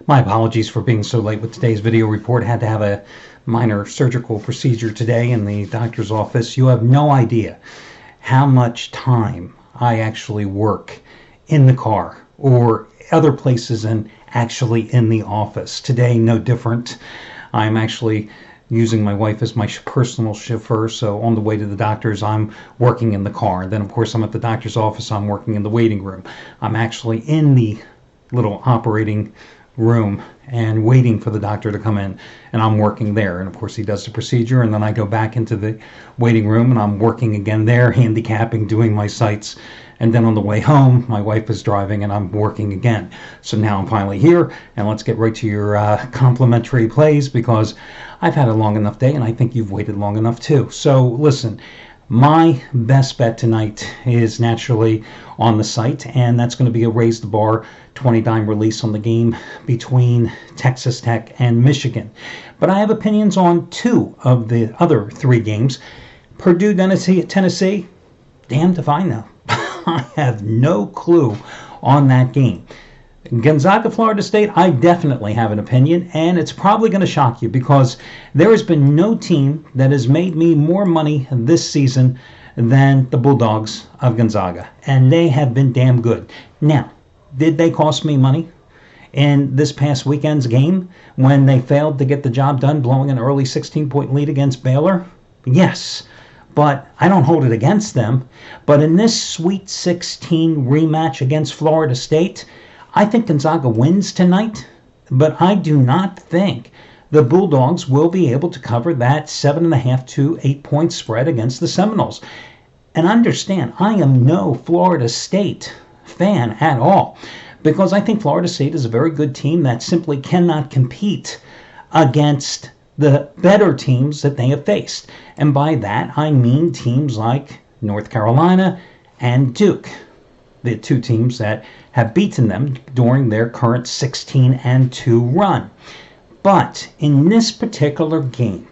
My apologies for being so late with today's video report. I had to have a minor surgical procedure today in the doctor's office. You have no idea how much time I actually work in the car or other places and actually in the office. Today, no different. I'm actually using my wife as my personal chauffeur, so on the way to the doctor's, I'm working in the car. And then, of course, I'm at the doctor's office, I'm working in the waiting room. I'm actually in the little operating room and waiting for the doctor to come in, and I'm working there. And of course he does the procedure, and then I go back into the waiting room and I'm working again there, handicapping, doing my sights. And then on the way home, my wife is driving and I'm working again. So now I'm finally here, and let's get right to your complimentary plays, because I've had a long enough day and I think you've waited long enough too. So listen, my best bet tonight is naturally on the site, and that's going to be a raise the bar 20-dime release on the game between Texas Tech and Michigan. But I have opinions on two of the other three games. Purdue, Tennessee, damned if I know. I have no clue on that game. Gonzaga, Florida State, I definitely have an opinion, and it's probably going to shock you because there has been no team that has made me more money this season than the Bulldogs of Gonzaga, and they have been damn good. Now, did they cost me money in this past weekend's game when they failed to get the job done, blowing an early 16-point lead against Baylor? Yes, but I don't hold it against them. But in this Sweet 16 rematch against Florida State, I think Gonzaga wins tonight, but I do not think the Bulldogs will be able to cover that 7.5 to 8-point spread against the Seminoles. And understand, I am no Florida State fan at all, because I think Florida State is a very good team that simply cannot compete against the better teams that they have faced. And by that, I mean teams like North Carolina and Duke, the two teams that have beaten them during their current 16-2 run. But in this particular game,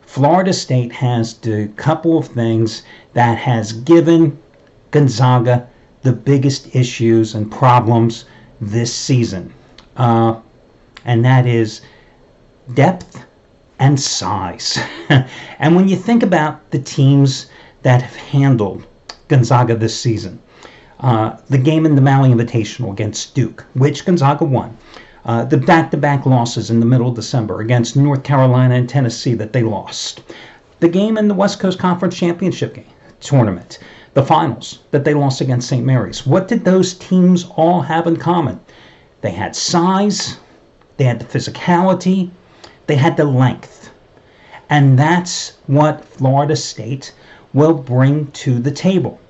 Florida State has a couple of things that has given Gonzaga the biggest issues and problems this season. And that is depth and size. And when you think about the teams that have handled Gonzaga this season, the game in the Maui Invitational against Duke, which Gonzaga won. The back-to-back losses in the middle of December against North Carolina and Tennessee that they lost. The game in the West Coast Conference Championship tournament, the finals that they lost against St. Mary's. What did those teams all have in common? They had size, they had the physicality, they had the length. And that's what Florida State will bring to the table.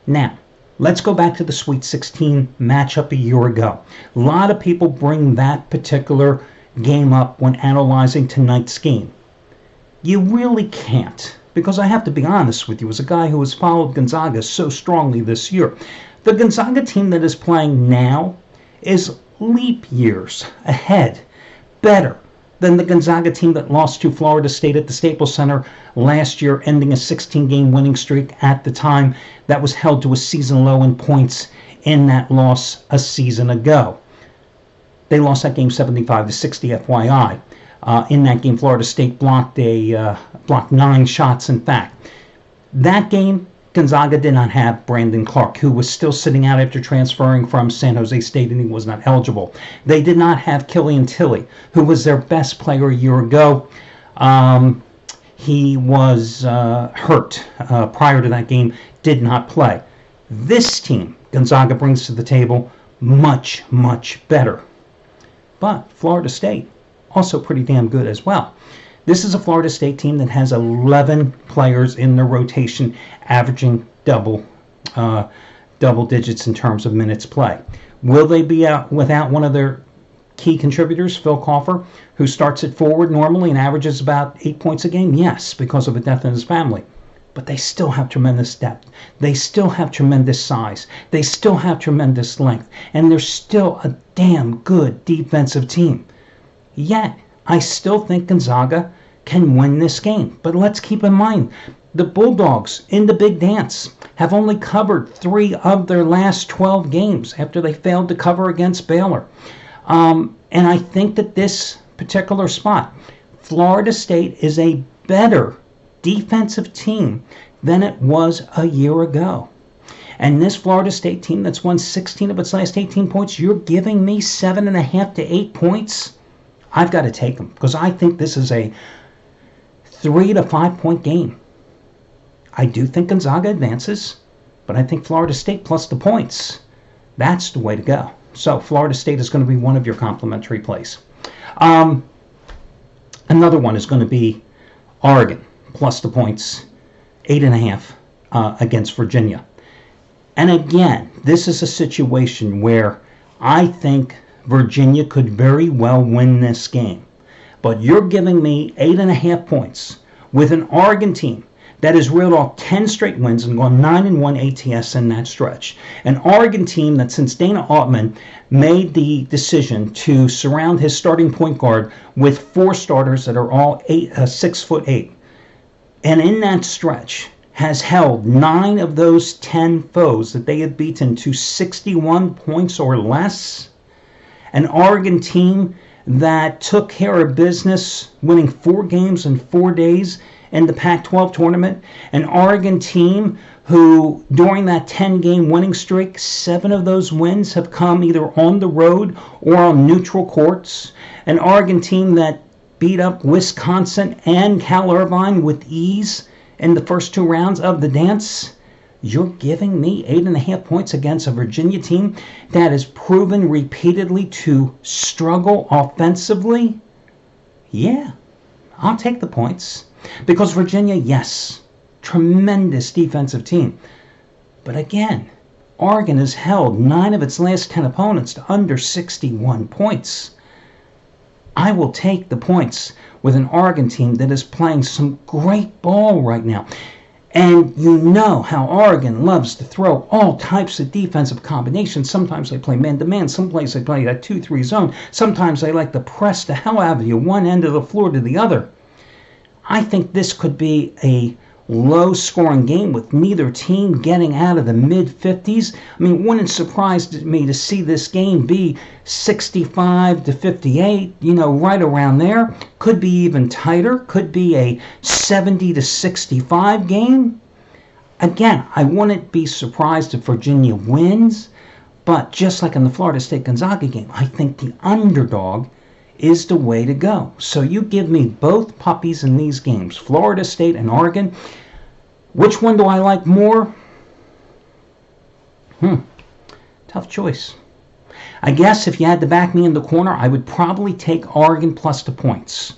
Now, let's go back to the Sweet 16 matchup a year ago. A lot of people bring that particular game up when analyzing tonight's game. You really can't, because I have to be honest with you, as a guy who has followed Gonzaga so strongly this year, the Gonzaga team that is playing now is leap years ahead, better than the Gonzaga team that lost to Florida State at the Staples Center last year, ending a 16-game winning streak at the time that was held to a season low in points in that loss a season ago. They lost that game 75-60, FYI. In that game, Florida State blocked 9 shots, in fact. That game, Gonzaga did not have Brandon Clark, who was still sitting out after transferring from San Jose State, and he was not eligible. They did not have Killian Tilly, who was their best player a year ago. He was hurt prior to that game, did not play. This team, Gonzaga brings to the table, much, much better. But Florida State, also pretty damn good as well. This is a Florida State team that has 11 players in their rotation, averaging double digits in terms of minutes play. Will they be out without one of their key contributors, Phil Kaufer, who starts at forward normally and averages about 8 points a game? Yes, because of a death in his family. But they still have tremendous depth. They still have tremendous size. They still have tremendous length. And they're still a damn good defensive team. Yet, I still think Gonzaga can win this game. But let's keep in mind, the Bulldogs in the Big Dance have only covered 3 of their last 12 games after they failed to cover against Baylor. And I think that this particular spot, Florida State is a better defensive team than it was a year ago. And this Florida State team that's won 16 of its last 18 points, you're giving me 7.5 to 8 points? I've got to take them because I think this is a 3 to 5 point game. I do think Gonzaga advances, but I think Florida State plus the points, that's the way to go. So Florida State is going to be one of your complimentary plays. Another one is going to be Oregon plus the points, 8.5 against Virginia. And again, this is a situation where I think Virginia could very well win this game. But you're giving me 8.5 points with an Oregon team that has reeled off 10 straight wins and gone 9-1 ATS in that stretch. An Oregon team that since Dana Altman made the decision to surround his starting point guard with 4 starters that are all 6'8", and in that stretch has held 9 of those 10 foes that they have beaten to 61 points or less. An Oregon team that took care of business, winning 4 games in 4 days in the Pac-12 tournament. An Oregon team who, during that 10-game winning streak, 7 of those wins have come either on the road or on neutral courts. An Oregon team that beat up Wisconsin and Cal Irvine with ease in the first 2 rounds of the dance. You're giving me 8.5 points against a Virginia team that has proven repeatedly to struggle offensively? Yeah, I'll take the points. Because Virginia, yes, tremendous defensive team. But again, Oregon has held 9 of its last 10 opponents to under 61 points. I will take the points with an Oregon team that is playing some great ball right now. And you know how Oregon loves to throw all types of defensive combinations. Sometimes they play man-to-man. Some places they play that 2-3 zone. Sometimes they like to press the hell out of you one end of the floor to the other. I think this could be a low-scoring game with neither team getting out of the mid-50s. I mean, wouldn't surprise me to see this game be 65 to 58, right around there. Could be even tighter. Could be a 70 to 65 game. Again, I wouldn't be surprised if Virginia wins, but just like in the Florida State-Gonzaga game, I think the underdog is the way to go. So you give me both puppies in these games, Florida State and Oregon. Which one do I like more? Tough choice. I guess if you had to back me in the corner, I would probably take Oregon plus the points.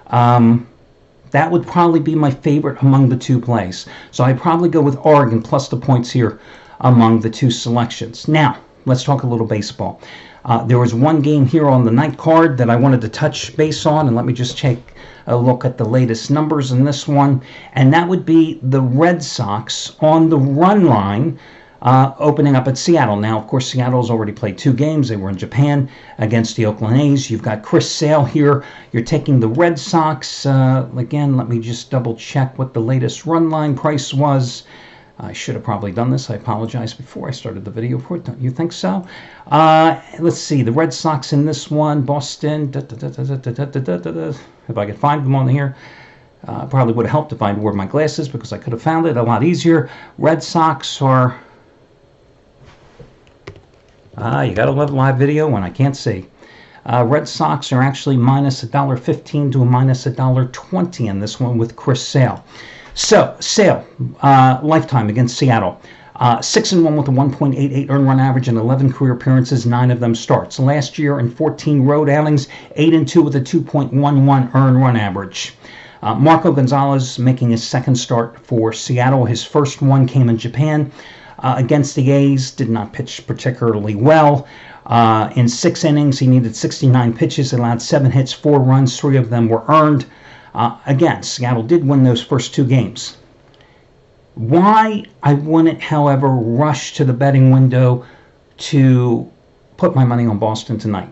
That would probably be my favorite among the 2 plays. So I'd probably go with Oregon plus the points here among the 2 selections. Now, let's talk a little baseball. There was one game here on the night card that I wanted to touch base on, and let me just take a look at the latest numbers in this one, and that would be the Red Sox on the run line opening up at Seattle. Now, of course, Seattle's already played 2 games. They were in Japan against the Oakland A's. You've got Chris Sale here. You're taking the Red Sox. Again, let me just double check what the latest run line price was. I should have probably done this. I apologize before I started the video report. Don't you think so? Let's see. The Red Sox in this one. Boston. If I could find them on here. Probably would have helped if I wore my glasses because I could have found it a lot easier. Red Sox are... you got to love live video when I can't see. Red Sox are actually minus $1.15 to a minus $1.20 in this one with Chris Sale. So, Sale, lifetime against Seattle. 6-1 with a 1.88 earned run average and 11 career appearances, 9 of them starts. Last year in 14 road outings, 8-2 with a 2.11 earned run average. Marco Gonzalez making his 2nd start for Seattle. His first one came in Japan against the A's. Did not pitch particularly well. In 6 innings, he needed 69 pitches, allowed 7 hits, 4 runs, 3 of them were earned. Again, Seattle did win those first 2 games. Why I wouldn't, however, rush to the betting window to put my money on Boston tonight?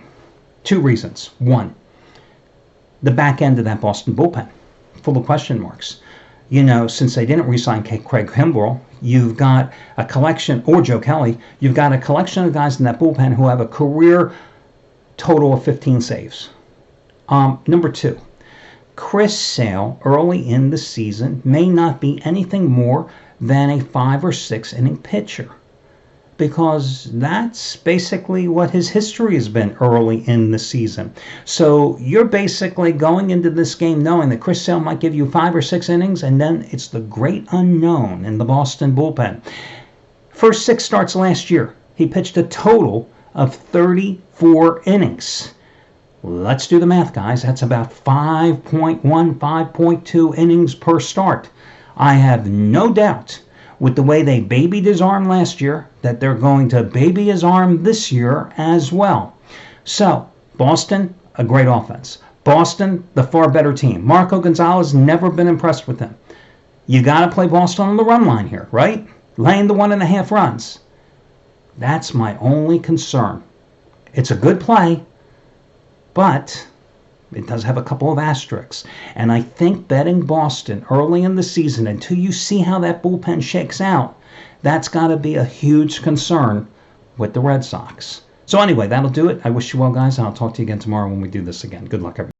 2 reasons. 1, the back end of that Boston bullpen, full of question marks. Since they didn't re-sign Craig Kimbrell, you've got a collection, or Joe Kelly, you've got a collection of guys in that bullpen who have a career total of 15 saves. Number 2, Chris Sale early in the season may not be anything more than a 5 or 6 inning pitcher, because that's basically what his history has been early in the season. So you're basically going into this game knowing that Chris Sale might give you 5 or 6 innings, and then it's the great unknown in the Boston bullpen. First 6 starts last year, he pitched a total of 34 innings. Let's do the math, guys. That's about 5.1, 5.2 innings per start. I have no doubt, with the way they babied his arm last year, that they're going to baby his arm this year as well. So, Boston, a great offense. Boston, the far better team. Marco Gonzalez, never been impressed with him. You got to play Boston on the run line here, right? Laying the 1.5 runs. That's my only concern. It's a good play, but it does have a couple of asterisks. And I think betting Boston early in the season, until you see how that bullpen shakes out, that's got to be a huge concern with the Red Sox. So anyway, that'll do it. I wish you well, guys, and I'll talk to you again tomorrow when we do this again. Good luck, everybody.